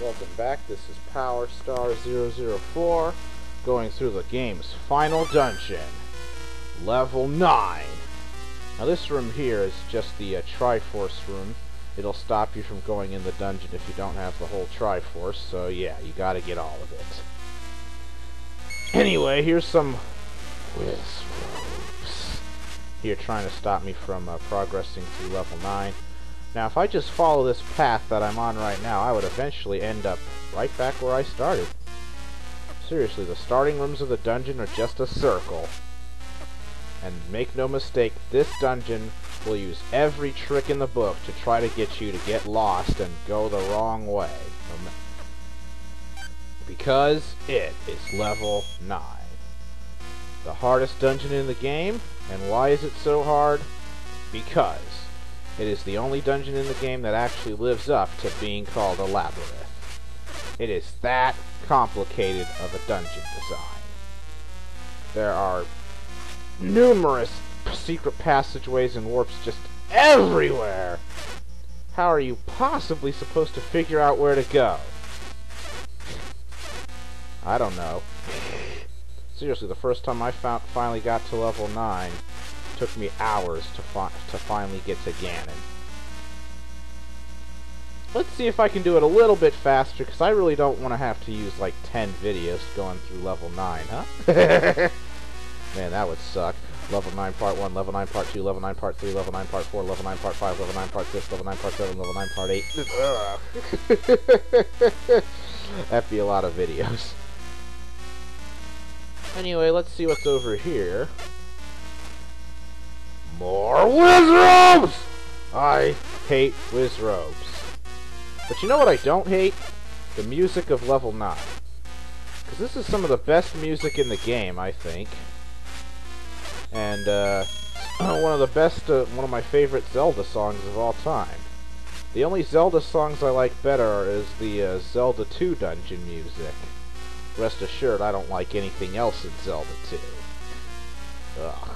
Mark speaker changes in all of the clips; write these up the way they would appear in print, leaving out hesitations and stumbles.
Speaker 1: Welcome back, this is Power Star 004, going through the game's final dungeon, level 9. Now this room here is just the Triforce room. It'll stop you from going in the dungeon if you don't have the whole Triforce, so yeah, you gotta get all of it. Anyway, here's some wizards here trying to stop me from progressing through level 9. Now, if I just follow this path that I'm on right now, I would eventually end up right back where I started. Seriously, the starting rooms of the dungeon are just a circle. And make no mistake, this dungeon will use every trick in the book to try to get you to get lost and go the wrong way. Because it is level 9. The hardest dungeon in the game. And why is it so hard? Because it is the only dungeon in the game that actually lives up to being called a labyrinth. It is that complicated of a dungeon design. There are numerous secret passageways and warps just everywhere. How are you possibly supposed to figure out where to go? I don't know. Seriously, the first time I finally got to level 9, took me hours to finally get to Gannon. Let's see if I can do it a little bit faster, because I really don't want to have to use like 10 videos going through level 9, huh? Man, that would suck. Level 9 part 1, level 9 part 2, level 9 part 3, level 9 part 4, level 9 part 5, level 9 part 6, level 9 part 7, level 9 part 8. That'd be a lot of videos. Anyway, let's see what's over here. More wizrobes! I hate wizrobes. But you know what I don't hate? The music of level 9. Because this is some of the best music in the game, I think. And, one of my favorite Zelda songs of all time. The only Zelda songs I like better is the Zelda 2 dungeon music. Rest assured, I don't like anything else in Zelda 2. Ugh.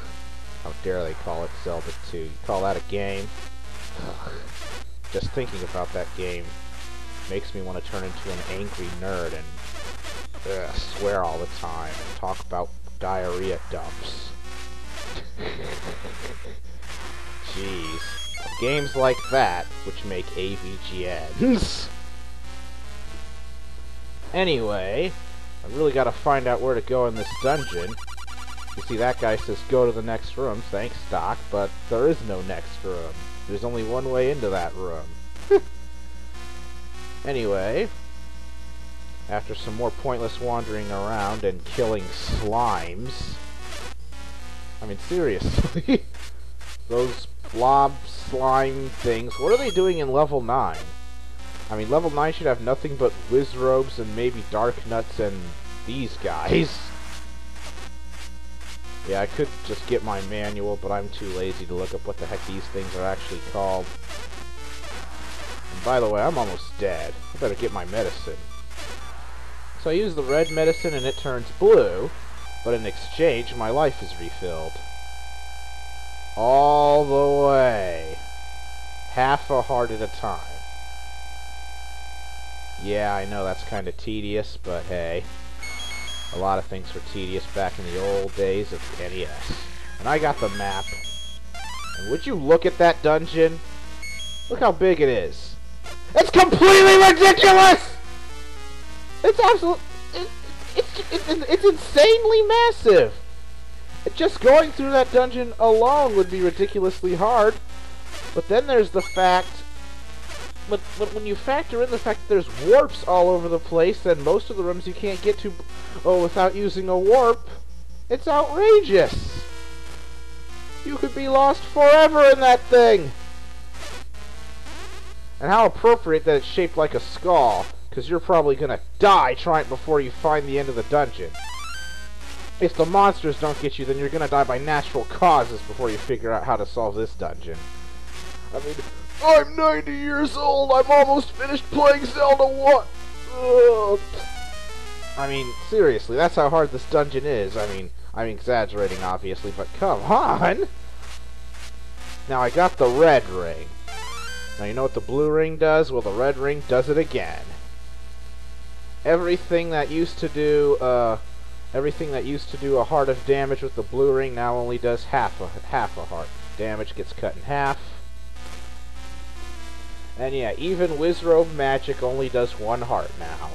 Speaker 1: How dare they call it Zelda 2? You call that a game? Ugh. Just thinking about that game makes me want to turn into an angry nerd and swear all the time and talk about diarrhea dumps. Jeez. Games like that, which make AVGNs. Anyway, I really gotta find out where to go in this dungeon. You see, that guy says go to the next room. Thanks, Doc, but there is no next room. There's only one way into that room. Anyway, after some more pointless wandering around and killing slimes... I mean, seriously. Those blob slime things, what are they doing in level 9? I mean, level 9 should have nothing but wizrobes and maybe dark nuts and these guys. Yeah, I could just get my manual, but I'm too lazy to look up what the heck these things are actually called. And by the way, I'm almost dead. I better get my medicine. So I use the red medicine and it turns blue, but in exchange, my life is refilled. All the way. Half a heart at a time. Yeah, I know that's kind of tedious, but hey. A lot of things were tedious back in the old days of the NES. And I got the map. And would you look at that dungeon? Look how big it is. It's completely ridiculous! It's absolutely... It's insanely massive! Just going through that dungeon alone would be ridiculously hard. But then there's the fact... But when you factor in the fact that there's warps all over the place, and most of the rooms you can't get to without using a warp, it's outrageous! You could be lost forever in that thing! And how appropriate that it's shaped like a skull, because you're probably gonna die trying before you find the end of the dungeon. If the monsters don't get you, then you're gonna die by natural causes before you figure out how to solve this dungeon. I mean... I'm 90 years old. I'm almost finished playing Zelda 1. Ugh. I mean, seriously, that's how hard this dungeon is. I mean, I'm exaggerating, obviously, but come on. Now, I got the red ring. Now, you know what the blue ring does? Well, the red ring does it again. everything that used to do a heart of damage with the blue ring now only does half a heart. Damage gets cut in half. And yeah, even Wizrobe magic only does 1 heart now.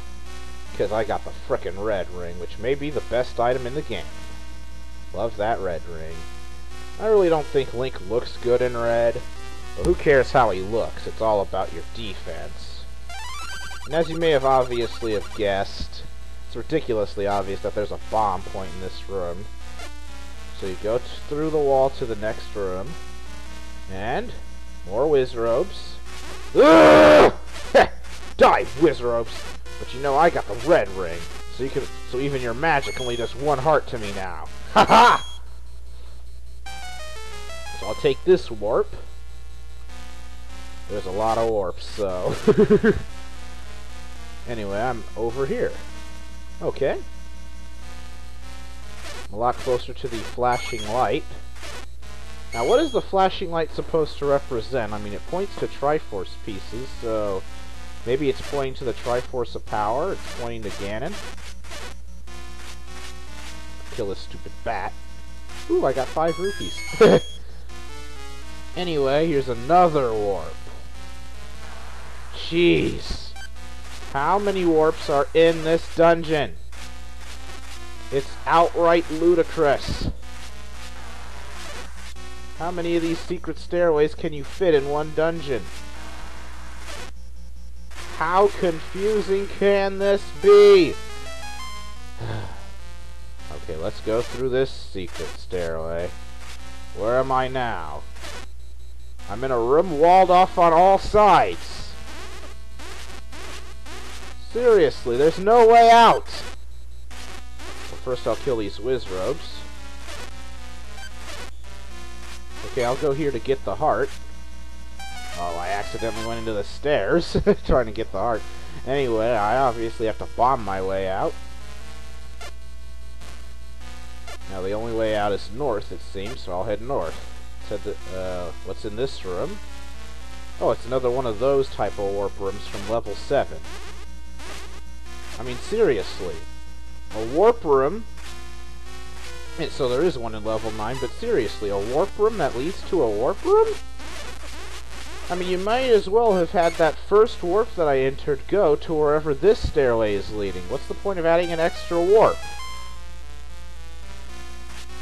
Speaker 1: Because I got the frickin' red ring, which may be the best item in the game. Love that red ring. I really don't think Link looks good in red. But who cares how he looks? It's all about your defense. And as you may have obviously have guessed, it's ridiculously obvious that there's a bomb point in this room. So you go through the wall to the next room. And more Wizrobes. Die, Wizrobes! But you know I got the red ring, so even your magic only does 1 heart to me now. Haha! So I'll take this warp. There's a lot of warps, so anyway, I'm over here. Okay. I'm a lot closer to the flashing light. Now, what is the flashing light supposed to represent? I mean, it points to Triforce pieces, so maybe it's pointing to the Triforce of Power. It's pointing to Gannon. Kill this stupid bat. Ooh, I got 5 rupees. Anyway, here's another warp. Jeez. How many warps are in this dungeon? It's outright ludicrous. How many of these secret stairways can you fit in one dungeon? How confusing can this be? Okay, let's go through this secret stairway. Where am I now? I'm in a room walled off on all sides. Seriously, there's no way out. Well, first I'll kill these Wizrobes. Okay, I'll go here to get the heart. Oh, I accidentally went into the stairs trying to get the heart. Anyway, I obviously have to bomb my way out. Now the only way out is north, it seems, so I'll head north. Said that, what's in this room? Oh, it's another one of those type of warp rooms from level 7. I mean, seriously. A warp room? So there is one in level 9, but seriously, a warp room that leads to a warp room? I mean, you might as well have had that first warp that I entered go to wherever this stairway is leading. What's the point of adding an extra warp?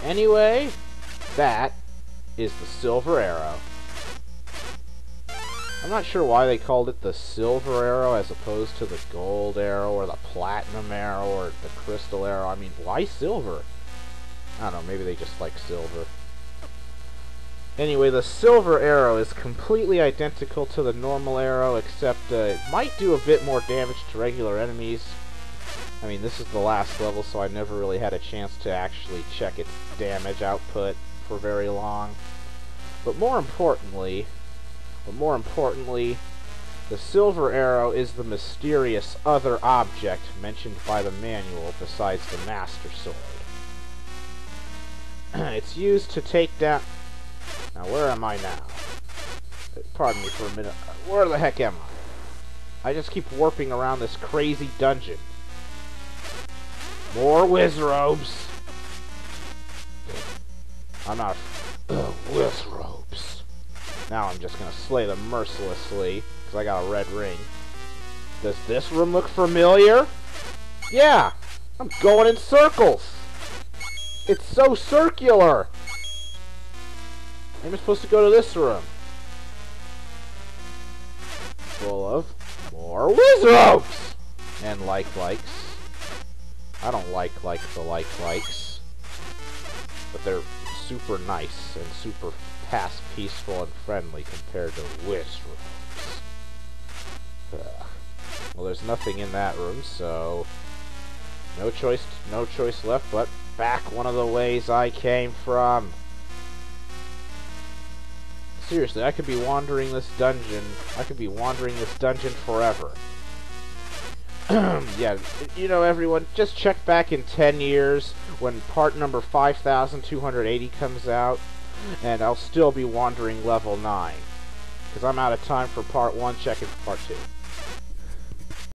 Speaker 1: Anyway, that is the silver arrow. I'm not sure why they called it the silver arrow as opposed to the gold arrow or the platinum arrow or the crystal arrow. I mean, why silver? I don't know, maybe they just like silver. Anyway, the silver arrow is completely identical to the normal arrow, except it might do a bit more damage to regular enemies. I mean, this is the last level, so I never really had a chance to actually check its damage output for very long. But more importantly, the silver arrow is the mysterious other object mentioned by the manual besides the Master Sword. It's used to take down... Now, where am I now? Pardon me for a minute. Where the heck am I? I just keep warping around this crazy dungeon. More Wizrobes. I'm not... Wizrobes. Now I'm just gonna slay them mercilessly, because I got a red ring. Does this room look familiar? Yeah! I'm going in circles! It's so circular! I'm supposed to go to this room. Full of more Wizrobes! And likes. I don't like the likes. But they're super nice and super past peaceful and friendly compared to Wizrobes. Well, there's nothing in that room, so no choice left but back one of the ways I came from. Seriously, I could be wandering this dungeon forever. Yeah, you know, everyone, just check back in 10 years when part number 5280 comes out, and I'll still be wandering level 9. Because I'm out of time for part 1, checking for part 2.